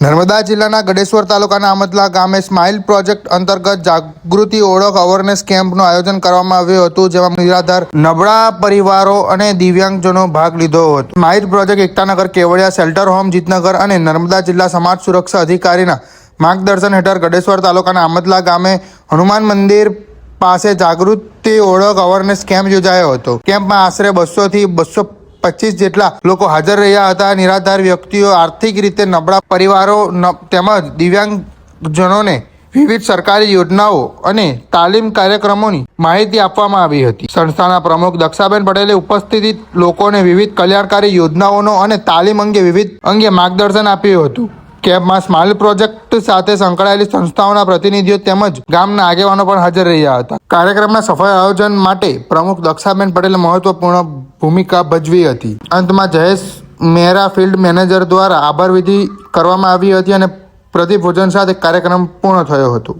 નર્મદા જિલ્લાના ગડેશ્વર તાલુકાના આમદલા ગામે સ્માઇલ પ્રોજેક્ટ અંતર્ગત જાગૃતિ ઓળખ અવેરનેસ કેમ્પનું આયોજન કરવામાં આવ્યું હતું, જેમાં નિરાધાર, નબળા પરિવારો અને દિવ્યાંગજનો ભાગ લીધો હતો. Smile project Ektanagar, Kevadia shelter home, Jitnagar અને નર્મદા જિલ્લા સમાજ સુરક્ષા અધિકારીના માર્ગદર્શન હેઠળ ગડેશ્વર તાલુકાના આમદલા ગામે હનુમાન મંદિર પાસે જાગૃતિ ઓળખ અવેરનેસ કેમ્પ યોજાયો હતો. કેમ્પમાં આશરે 200 થી 225 જેટલા લોકો હાજર રહ્યા હતા. નિરાધાર વ્યક્તિઓ, આર્થિક રીતે નબળા પરિવારો તેમજ દિવ્યાંગજનોને વિવિધ સરકારી યોજનાઓ અને તાલીમ કાર્યક્રમોની માહિતી આપવામાં આવી હતી. સંસ્થાના પ્રમુખ દક્ષાબેન પટેલે ઉપસ્થિત લોકોને વિવિધ કલ્યાણકારી યોજનાઓનો અને તાલીમ અંગે વિવિધ માર્ગદર્શન આપ્યું હતું. કેમ્પમાં સ્માઇલ પ્રોજેક્ટ સાથે સંકળાયેલી સંસ્થાઓના પ્રતિનિધિઓ તેમજ ગામના આગેવાનો પણ હાજર રહ્યા હતા. કાર્યક્રમના સફળ આયોજન માટે પ્રમુખ દક્ષાબેન પટેલે મહત્વપૂર્ણ ભૂમિકા ભજવી હતી. અંતમાં જયેશ મહેરા, ફિલ્ડ મેનેજર દ્વારા આભાર વિધિ કરવામાં આવી હતી અને પ્રતિભોજન સાથે કાર્યક્રમ પૂર્ણ થયો હતો.